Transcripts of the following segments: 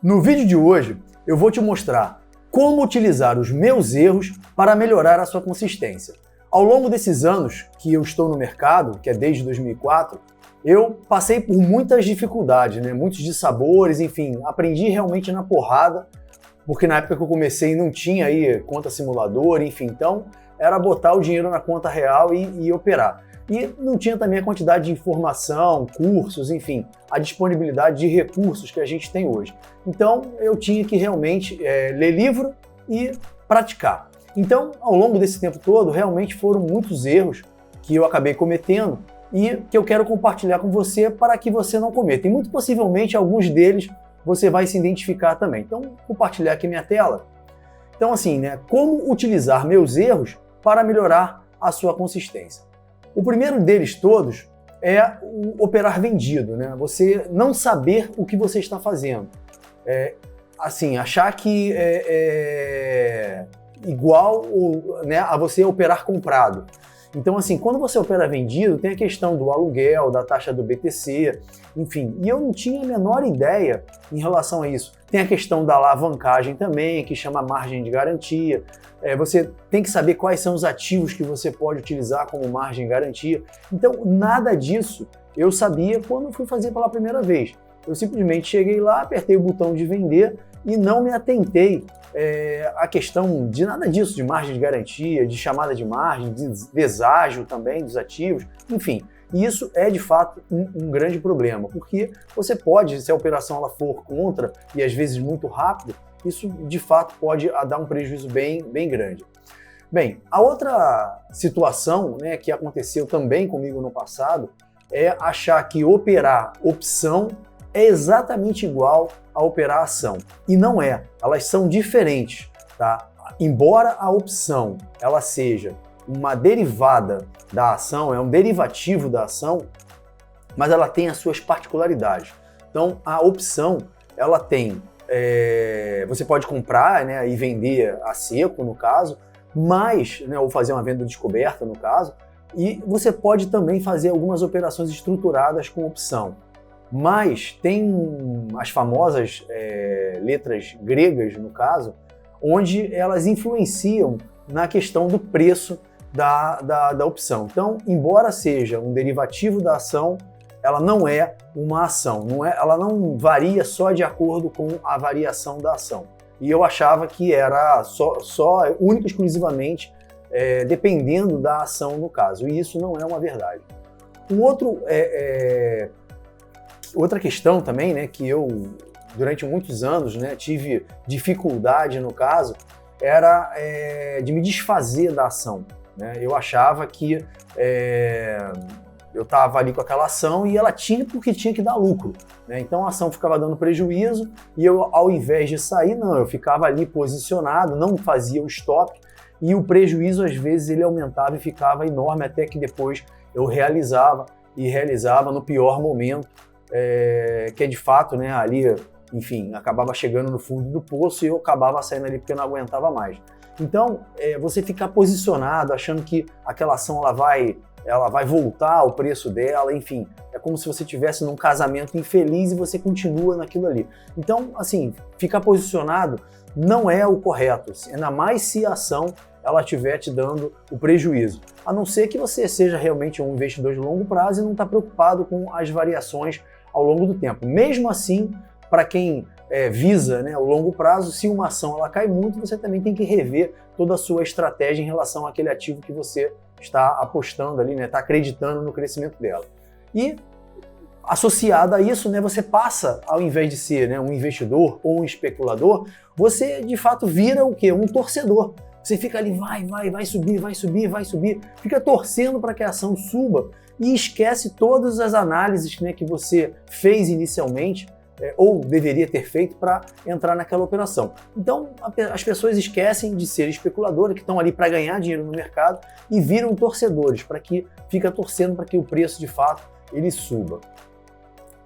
No vídeo de hoje, eu vou te mostrar como utilizar os meus erros para melhorar a sua consistência. Ao longo desses anos que eu estou no mercado, que é desde 2004, eu passei por muitas dificuldades, muitos dissabores, enfim, aprendi realmente na porrada, porque na época que eu comecei não tinha aí conta simulador, enfim, então era botar o dinheiro na conta real e operar. E não tinha também a quantidade de informação, cursos, enfim, a disponibilidade de recursos que a gente tem hoje. Então eu tinha que realmente ler livro e praticar. Então, ao longo desse tempo todo, realmente foram muitos erros que eu acabei cometendo e que eu quero compartilhar com você para que você não cometa. E muito possivelmente alguns deles você vai se identificar também. Então, vou compartilhar aqui minha tela. Então, assim, como utilizar meus erros para melhorar a sua consistência. O primeiro deles todos é o operar vendido, Você não saber o que você está fazendo. Assim, achar que é igual a você operar comprado. Então, assim, quando você opera vendido, tem a questão do aluguel, da taxa do BTC, enfim, e eu não tinha a menor ideia em relação a isso. Tem a questão da alavancagem também, que chama margem de garantia. Você tem que saber quais são os ativos que você pode utilizar como margem de garantia. Então, nada disso eu sabia quando fui fazer pela primeira vez. Eu simplesmente cheguei lá, apertei o botão de vender e não me atentei à questão de nada disso, de margem de garantia, de chamada de margem, de deságio também dos ativos, enfim. E isso é de fato um grande problema, porque você pode, se a operação ela for contra e às vezes muito rápido, isso de fato pode dar um prejuízo bem grande. Bem, a outra situação que aconteceu também comigo no passado é achar que operar opção é exatamente igual a operar ação. E não é, elas são diferentes, tá? Embora a opção ela seja uma derivada da ação, é um derivativo da ação, mas ela tem as suas particularidades. Então, a opção, ela tem, você pode comprar e vender a seco, no caso, mas, ou fazer uma venda descoberta, no caso, e você pode também fazer algumas operações estruturadas com opção. Mas tem as famosas letras gregas, no caso, onde elas influenciam na questão do preço da opção. Então, embora seja um derivativo da ação, ela não é uma ação, ela não varia só de acordo com a variação da ação. E eu achava que era só única e exclusivamente dependendo da ação no caso, e isso não é uma verdade. Outra questão também, que eu, durante muitos anos, tive dificuldade no caso, era de me desfazer da ação. Eu achava que eu estava ali com aquela ação e ela tinha porque tinha que dar lucro. Então a ação ficava dando prejuízo e eu, ao invés de sair, eu ficava ali posicionado, não fazia o stop e o prejuízo às vezes ele aumentava e ficava enorme até que depois eu realizava no pior momento. Que é de fato, ali, enfim, acabava chegando no fundo do poço e eu acabava saindo ali porque eu não aguentava mais. Então, você ficar posicionado, achando que aquela ação ela vai voltar ao preço dela, enfim, é como se você estivesse num casamento infeliz e você continua naquilo ali. Então, assim, ficar posicionado não é o correto, ainda mais se a ação ela estiver te dando o prejuízo. A não ser que você seja realmente um investidor de longo prazo e não está preocupado com as variações ao longo do tempo. Mesmo assim, para quem visa o longo prazo, se uma ação ela cai muito, você também tem que rever toda a sua estratégia em relação àquele ativo que você está apostando ali, está acreditando no crescimento dela. E associado a isso, você passa, ao invés de ser um investidor ou um especulador, você de fato vira o quê? Um torcedor. Você fica ali, vai subir, fica torcendo para que a ação suba e esquece todas as análises que você fez inicialmente ou deveria ter feito para entrar naquela operação. Então, as pessoas esquecem de ser especuladoras, que estão ali para ganhar dinheiro no mercado e viram torcedores, para que fica torcendo para que o preço de fato ele suba.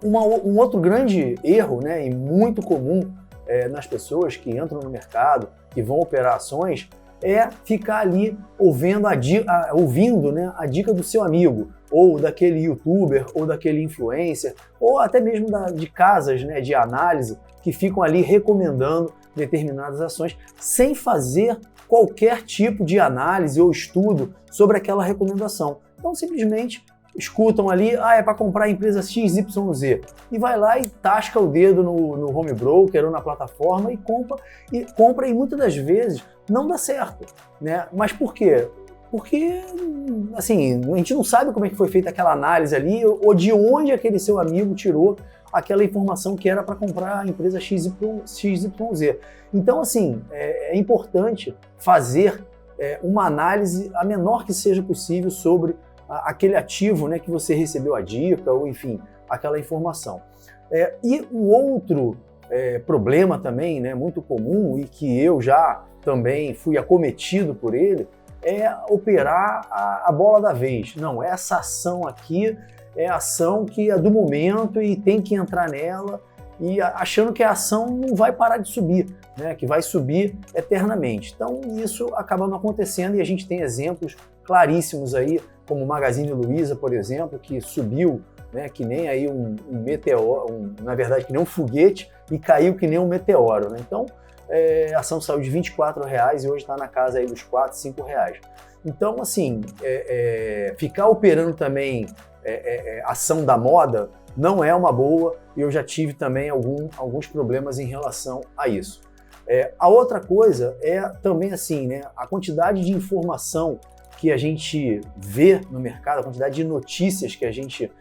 Um outro grande erro e muito comum nas pessoas que entram no mercado, que vão operar ações, é ficar ali ouvindo a dica do seu amigo, ou daquele youtuber, ou daquele influencer, ou até mesmo de casas de análise, que ficam ali recomendando determinadas ações sem fazer qualquer tipo de análise ou estudo sobre aquela recomendação. Então, simplesmente escutam ali, é para comprar a empresa XYZ, e vai lá e tasca o dedo no home broker ou na plataforma e compra, e muitas das vezes não dá certo, né? Mas por quê? Porque, assim, a gente não sabe como é que foi feita aquela análise ali ou de onde aquele seu amigo tirou aquela informação que era para comprar a empresa XYZ. Então, assim, é importante fazer uma análise, a menor que seja possível, sobre aquele ativo, né, que você recebeu a dica ou, enfim, aquela informação. E o outro problema também, né, muito comum, e que eu já também fui acometido por ele, é operar a bola da vez. Não, essa ação aqui é a ação que é do momento e tem que entrar nela, e achando que a ação não vai parar de subir, né, que vai subir eternamente. Então isso acaba não acontecendo, e a gente tem exemplos claríssimos aí, como o Magazine Luiza, por exemplo, que subiu, né, que nem aí um meteoro, na verdade que nem um foguete, e caiu que nem um meteoro, né? Então a ação saiu de R$24 e hoje está na casa aí dos R$4, R$5. Então, assim, ficar operando também ação da moda não é uma boa, e eu já tive também alguns problemas em relação a isso. A outra coisa é também assim, né, a quantidade de informação que a gente vê no mercado, a quantidade de notícias que a gente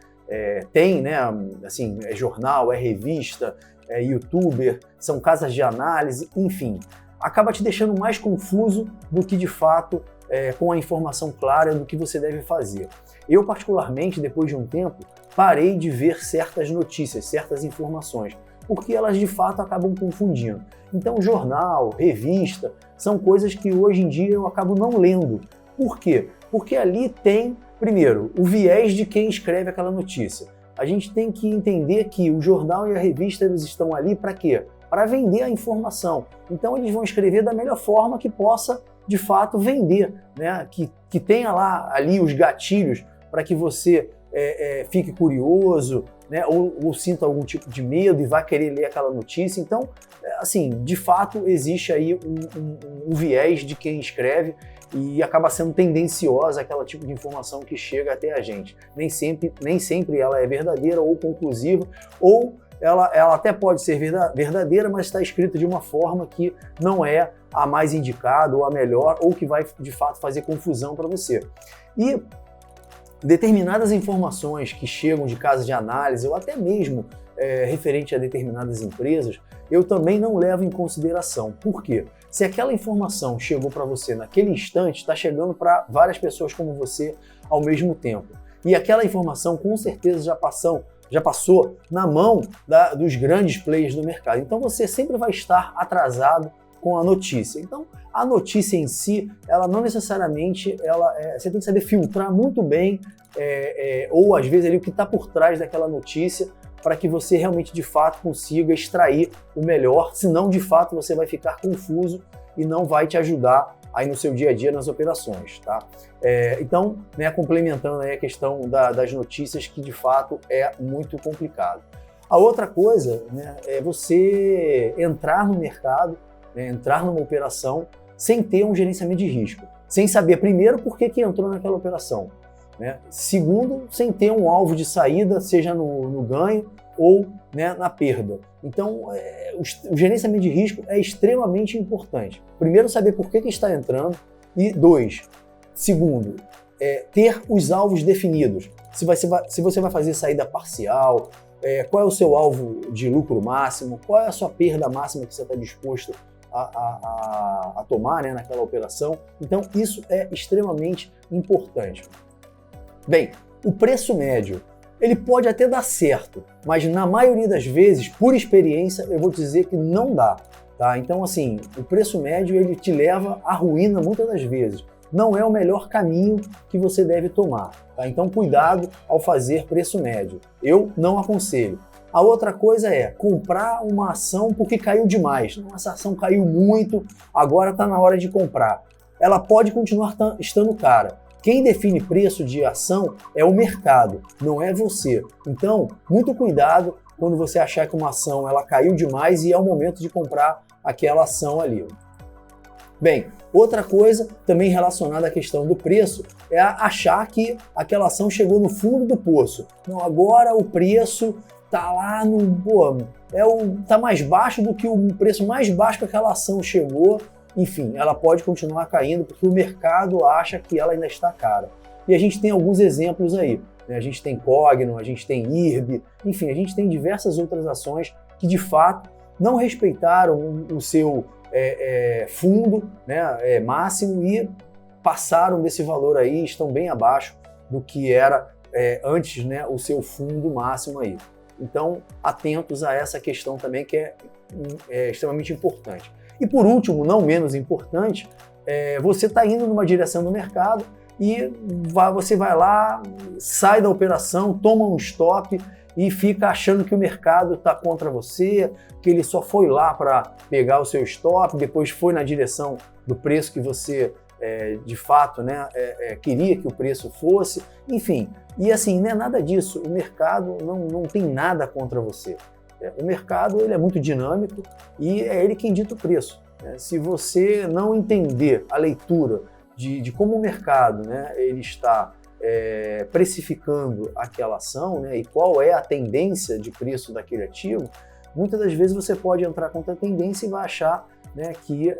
tem, né, assim, é jornal, é revista, é youtuber, são casas de análise, enfim, acaba te deixando mais confuso do que de fato com a informação clara do que você deve fazer. Eu, particularmente, depois de um tempo, parei de ver certas notícias, certas informações, porque elas de fato acabam confundindo. Então, jornal, revista, são coisas que hoje em dia eu acabo não lendo. Por quê? Porque ali tem, primeiro, o viés de quem escreve aquela notícia. A gente tem que entender que o jornal e a revista, eles estão ali para quê? Para vender a informação. Então eles vão escrever da melhor forma que possa, de fato, vender, né? Que tenha lá ali os gatilhos para que você fique curioso, né? Ou sinta algum tipo de medo e vá querer ler aquela notícia. Então, assim, de fato, existe aí um viés de quem escreve, e acaba sendo tendenciosa aquela tipo de informação que chega até a gente. Nem sempre ela é verdadeira ou conclusiva, ou ela até pode ser verdadeira, mas está escrita de uma forma que não é a mais indicada ou a melhor, ou que vai de fato fazer confusão para você. E determinadas informações que chegam de casas de análise, ou até mesmo referente a determinadas empresas, eu também não levo em consideração. Por quê? Se aquela informação chegou para você naquele instante, está chegando para várias pessoas como você ao mesmo tempo. E aquela informação com certeza já passou na mão dos grandes players do mercado. Então você sempre vai estar atrasado com a notícia. Então a notícia em si, ela não necessariamente, você tem que saber filtrar muito bem, ou às vezes ali o que está por trás daquela notícia, para que você realmente, de fato, consiga extrair o melhor, senão, de fato, você vai ficar confuso e não vai te ajudar aí no seu dia a dia nas operações, tá? Então, né, complementando aí a questão das notícias, que de fato é muito complicado. A outra coisa, né, é você entrar no mercado, né, entrar numa operação sem ter um gerenciamento de risco, sem saber, primeiro, por que entrou naquela operação, né? Segundo, sem ter um alvo de saída, seja no ganho ou, né, na perda. Então, o gerenciamento de risco é extremamente importante. Primeiro, saber por que está entrando, e segundo, ter os alvos definidos. Se você vai fazer saída parcial, qual é o seu alvo de lucro máximo, qual é a sua perda máxima que você está disposto a tomar, né, naquela operação. Então, isso é extremamente importante. Bem, o preço médio, ele pode até dar certo, mas na maioria das vezes, por experiência, eu vou dizer que não dá, tá? Então, assim, o preço médio, ele te leva à ruína muitas das vezes. Não é o melhor caminho que você deve tomar, tá? Então, cuidado ao fazer preço médio. Eu não aconselho. A outra coisa é comprar uma ação porque caiu demais. Essa ação caiu muito, agora está na hora de comprar. Ela pode continuar estando cara. Quem define preço de ação é o mercado, não é você. Então, muito cuidado quando você achar que uma ação ela caiu demais e é o momento de comprar aquela ação ali. Bem, outra coisa também relacionada à questão do preço é achar que aquela ação chegou no fundo do poço. Não, agora o preço tá lá no... tá mais baixo do que o preço mais baixo que aquela ação chegou. Enfim, ela pode continuar caindo porque o mercado acha que ela ainda está cara. E a gente tem alguns exemplos aí. A gente tem Cogno, a gente tem IRB, enfim, a gente tem diversas outras ações que de fato não respeitaram o seu fundo, né, máximo e passaram desse valor aí, estão bem abaixo do que era antes, né, o seu fundo máximo aí. Então, atentos a essa questão também que é extremamente importante. E por último, não menos importante, você está indo numa direção do mercado e você vai lá, sai da operação, toma um stop e fica achando que o mercado está contra você, que ele só foi lá para pegar o seu stop, depois foi na direção do preço que você de fato, né, queria que o preço fosse, enfim. E assim, não é nada disso, o mercado não tem nada contra você. O mercado ele é muito dinâmico e é ele quem dita o preço. Se você não entender a leitura de como o mercado, né, ele está precificando aquela ação, né, e qual é a tendência de preço daquele ativo, muitas das vezes você pode entrar contra a tendência e vai achar, né, que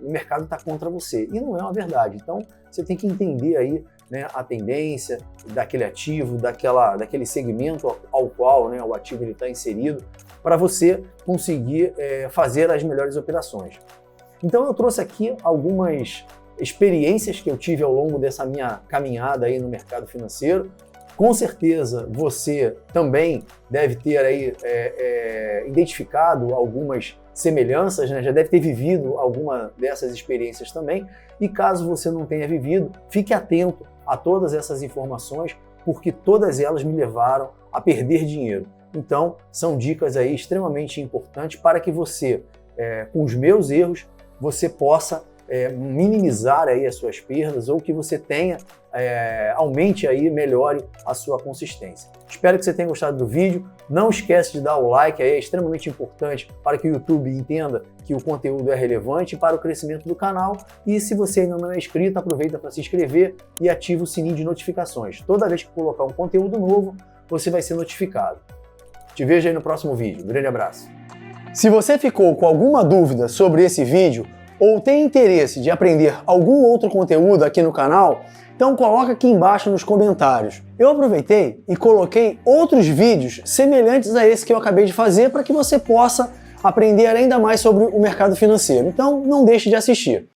o mercado está contra você. E não é uma verdade. Então, você tem que entender aí, né, a tendência daquele ativo, daquele segmento ao qual, né, o ativo está inserido, para você conseguir fazer as melhores operações. Então, eu trouxe aqui algumas experiências que eu tive ao longo dessa minha caminhada aí no mercado financeiro. Com certeza você também deve ter aí identificado algumas semelhanças, né? Já deve ter vivido alguma dessas experiências também. E caso você não tenha vivido, fique atento a todas essas informações, porque todas elas me levaram a perder dinheiro. Então, são dicas aí extremamente importantes para que você, com os meus erros, você possa minimizar aí as suas perdas ou que você tenha, aumente aí, melhore a sua consistência. Espero que você tenha gostado do vídeo. Não esquece de dar o like, aí é extremamente importante para que o YouTube entenda que o conteúdo é relevante para o crescimento do canal. E se você ainda não é inscrito, aproveita para se inscrever e ativa o sininho de notificações. Toda vez que colocar um conteúdo novo, você vai ser notificado. Te vejo aí no próximo vídeo. Grande abraço. Se você ficou com alguma dúvida sobre esse vídeo ou tem interesse de aprender algum outro conteúdo aqui no canal, então coloca aqui embaixo nos comentários. Eu aproveitei e coloquei outros vídeos semelhantes a esse que eu acabei de fazer para que você possa aprender ainda mais sobre o mercado financeiro. Então não deixe de assistir.